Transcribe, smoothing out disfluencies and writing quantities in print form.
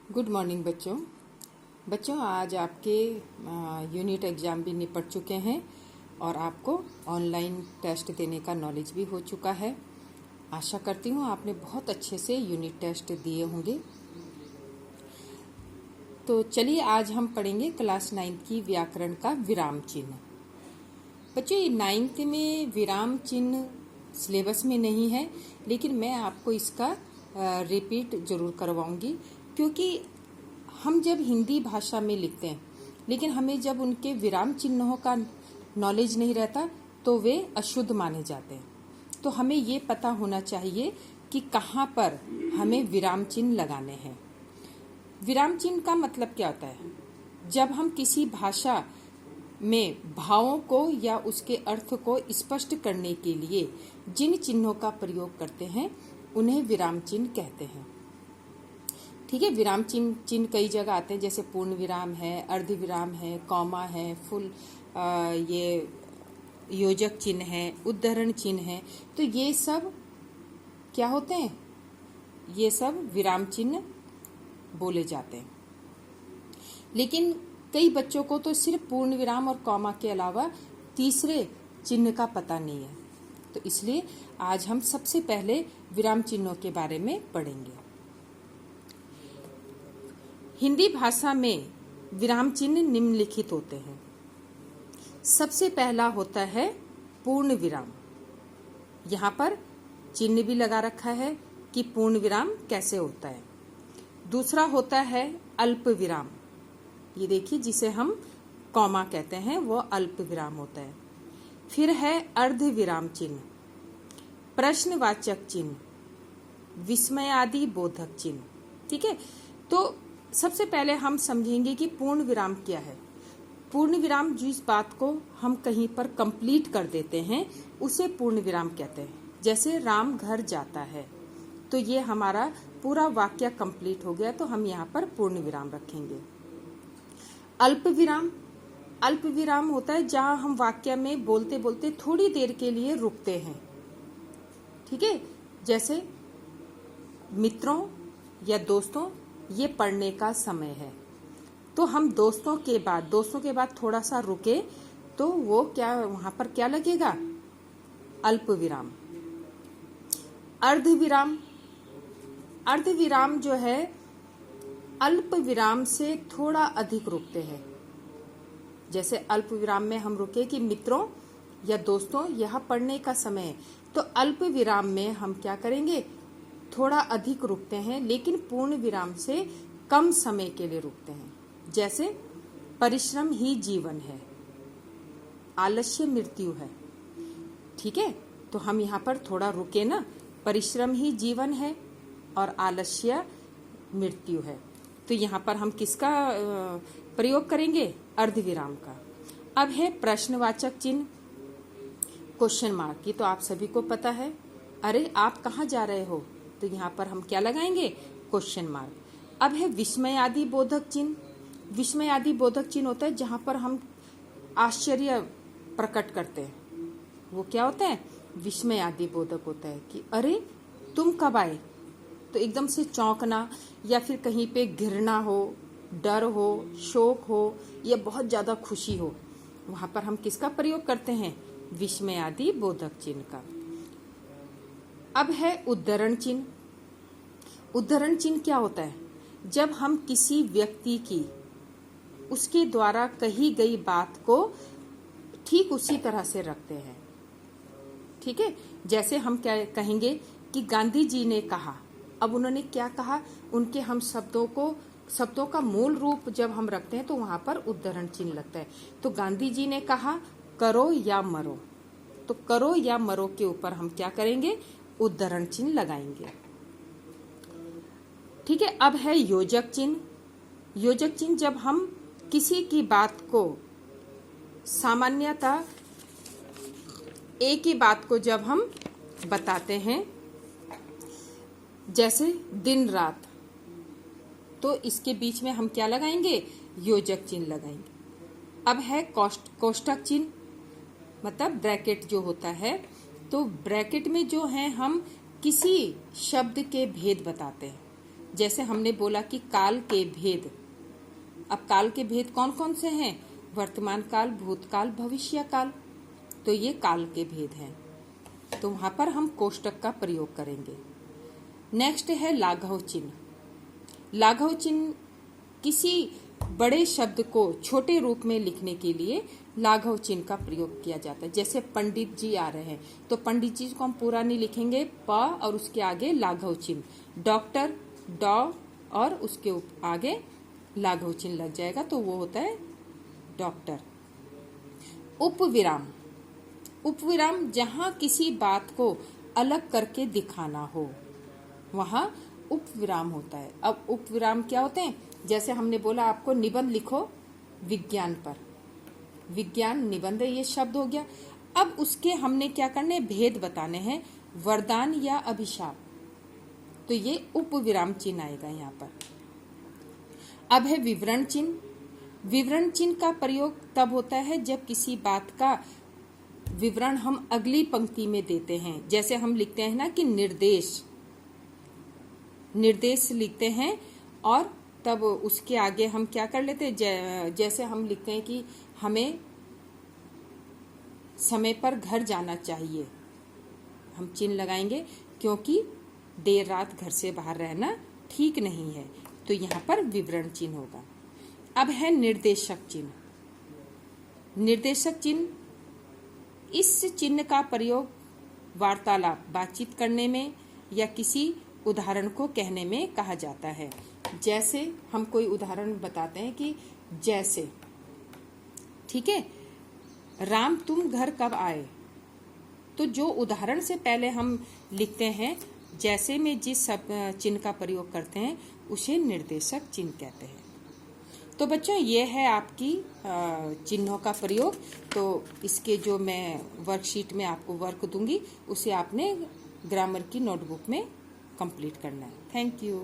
Good morning बच्चों आज आपके यूनिट एग्ज़ाम भी निपट चुके हैं और आपको ऑनलाइन टेस्ट देने का नॉलेज भी हो चुका है। आशा करती हूँ आपने बहुत अच्छे से यूनिट टेस्ट दिए होंगे। तो चलिए आज हम पढ़ेंगे क्लास 9 की व्याकरण का विराम चिन्ह। बच्चों ये 9th में विराम चिन्ह सिलेबस में नहीं है, लेकिन मैं आपको इसका रिपीट जरूर करवाऊंगी, क्योंकि हम जब हिंदी भाषा में लिखते हैं लेकिन हमें जब उनके विराम चिन्हों का नॉलेज नहीं रहता तो वे अशुद्ध माने जाते हैं। तो हमें ये पता होना चाहिए कि कहाँ पर हमें विराम चिन्ह लगाने हैं। विराम चिन्ह का मतलब क्या होता है? जब हम किसी भाषा में भावों को या उसके अर्थ को स्पष्ट करने के लिए जिन चिन्हों का प्रयोग करते हैं उन्हें विराम चिन्ह कहते हैं। ठीक है, विराम चिन्ह कई जगह आते हैं, जैसे पूर्ण विराम है, अर्ध विराम है, कॉमा है, फुल ये योजक चिन्ह है, उद्धरण चिन्ह है। तो ये सब क्या होते हैं? ये सब विराम चिन्ह बोले जाते हैं। लेकिन कई बच्चों को तो सिर्फ पूर्ण विराम और कॉमा के अलावा तीसरे चिन्ह का पता नहीं है। तो इसलिए आज हम सबसे पहले विराम चिन्हों के बारे में पढ़ेंगे। हिंदी भाषा में विराम चिन्ह निम्नलिखित होते हैं। सबसे पहला होता है पूर्ण विराम। यहाँ पर चिन्ह भी लगा रखा है कि पूर्ण विराम कैसे होता है। दूसरा होता है अल्प विराम। ये देखिए, जिसे हम कॉमा कहते हैं, वो अल्प विराम होता है। फिर है अर्ध विराम चिन्ह, प्रश्नवाचक चिन्ह, विस्मयादि बोधक चिन्ह। ठीक है, तो सबसे पहले हम समझेंगे कि पूर्ण विराम क्या है। पूर्ण विराम जिस बात को हम कहीं पर कंप्लीट कर देते हैं उसे पूर्ण विराम कहते हैं। जैसे राम घर जाता है, तो ये हमारा पूरा वाक्य कंप्लीट हो गया, तो हम यहाँ पर पूर्ण विराम रखेंगे। अल्प विराम, अल्प विराम होता है जहाँ हम वाक्य में बोलते बोलते थोड़ी देर के लिए रुकते हैं। ठीक है, जैसे मित्रों या दोस्तों, ये पढ़ने का समय है, तो हम दोस्तों के बाद थोड़ा सा रुके, तो वो क्या, वहां पर क्या लगेगा? अल्प विराम। अर्ध विराम, अर्ध विराम जो है अल्प विराम से थोड़ा अधिक रुकते हैं। जैसे अल्प विराम में हम रुके कि मित्रों या दोस्तों यह पढ़ने का समय है, तो अल्प विराम में हम क्या करेंगे? थोड़ा अधिक रुकते हैं, लेकिन पूर्ण विराम से कम समय के लिए रुकते हैं। जैसे परिश्रम ही जीवन है, आलस्य मृत्यु है। ठीक है, तो हम यहाँ पर थोड़ा रुके ना, परिश्रम ही जीवन है और आलस्य मृत्यु है। तो यहाँ पर हम किसका प्रयोग करेंगे? अर्ध विराम का। अब है प्रश्नवाचक चिन्ह, क्वेश्चन मार्क की तो आप सभी को पता है। अरे आप कहाँ जा रहे हो? तो यहाँ पर हम क्या लगाएंगे? Question mark. अब है विस्मयादि बोधक चिन्ह। विस्मयादि बोधक चिन्ह होता है जहाँ पर हम आश्चर्य प्रकट करते हैं, वो क्या होता है? विस्मयादि बोधक होता है कि अरे तुम कब आए? तो एकदम से चौंकना, या फिर कहीं पे घृणा हो, डर हो, शोक हो, या बहुत ज्यादा खुशी हो, वहां पर हम किसका प्रयोग करते हैं? विस्मयादि बोधक चिन्ह का। अब है उद्धरण चिन्ह। उद्धरण चिन्ह क्या होता है? जब हम किसी व्यक्ति की उसके द्वारा कही गई बात को ठीक उसी तरह से रखते हैं। ठीक है, जैसे हम क्या कहेंगे कि गांधी जी ने कहा। अब उन्होंने क्या कहा, उनके हम शब्दों का मूल रूप जब हम रखते हैं तो वहां पर उद्धरण चिन्ह लगता है। तो गांधी जी ने कहा करो या मरो, तो करो या मरो के ऊपर हम क्या करेंगे? उद्धरण चिन्ह लगाएंगे। ठीक है, अब है योजक चिन्ह। योजक चिन्ह जब हम किसी की बात को सामान्यतः एक ही बात को जब हम बताते हैं, जैसे दिन रात, तो इसके बीच में हम क्या लगाएंगे? योजक चिन्ह लगाएंगे। अब है कोष्ठक चिन्ह, मतलब ब्रैकेट जो होता है। तो ब्रैकेट में जो है हम किसी शब्द के भेद बताते हैं। जैसे हमने बोला कि काल के भेद। अब काल के भेद कौन कौन से हैं? वर्तमान काल, भूतकाल, भविष्य काल। तो ये काल के भेद हैं, तो वहां पर हम कोष्टक का प्रयोग करेंगे। नेक्स्ट है लाघव चिन्ह। लाघव चिन्ह किसी बड़े शब्द को छोटे रूप में लिखने के लिए लाघव चिन्ह का प्रयोग किया जाता है। जैसे पंडित जी आ रहे हैं, तो पंडित जी को हम पूरा नहीं लिखेंगे, प और उसके आगे लाघव चिन्ह। डॉक्टर, डॉ और उसके आगे लाघव चिन्ह लग जाएगा, तो वो होता है डॉक्टर। उपविराम। उपविराम जहां किसी बात को अलग करके दिखाना हो, वहां उपविराम होता है। अब उपविराम क्या होते हैं? जैसे हमने बोला आपको निबंध लिखो विज्ञान पर, विज्ञान निबंध ये शब्द हो गया। अब उसके हमने क्या करने, भेद बताने हैं, वरदान या अभिशाप, तो ये उपविराम चिन्ह आएगा यहाँ पर। अब है विवरण चिन्ह। विवरण चिन्ह का प्रयोग तब होता है जब किसी बात का विवरण हम अगली पंक्ति में देते हैं। जैसे हम लिखते हैं ना कि निर्देश, निर्देश लिखते हैं और तब उसके आगे हम क्या कर लेते हैं, जैसे हम लिखते हैं कि हमें समय पर घर जाना चाहिए, हम चिन्ह लगाएंगे क्योंकि देर रात घर से बाहर रहना ठीक नहीं है, तो यहाँ पर विवरण चिन्ह होगा। अब है निर्देशक चिन्ह। निर्देशक चिन्ह, इस चिन्ह का प्रयोग वार्तालाप, बातचीत करने में या किसी उदाहरण को कहने में कहा जाता है। जैसे हम कोई उदाहरण बताते हैं कि जैसे, ठीक है, राम तुम घर कब आए, तो जो उदाहरण से पहले हम लिखते हैं, जैसे में जिस चिन्ह का प्रयोग करते हैं उसे निर्देशक चिन्ह कहते हैं। तो बच्चों ये है आपकी चिन्हों का प्रयोग। तो इसके जो मैं वर्कशीट में आपको वर्क दूंगी उसे आपने ग्रामर की नोटबुक में कंप्लीट करना है। Thank you.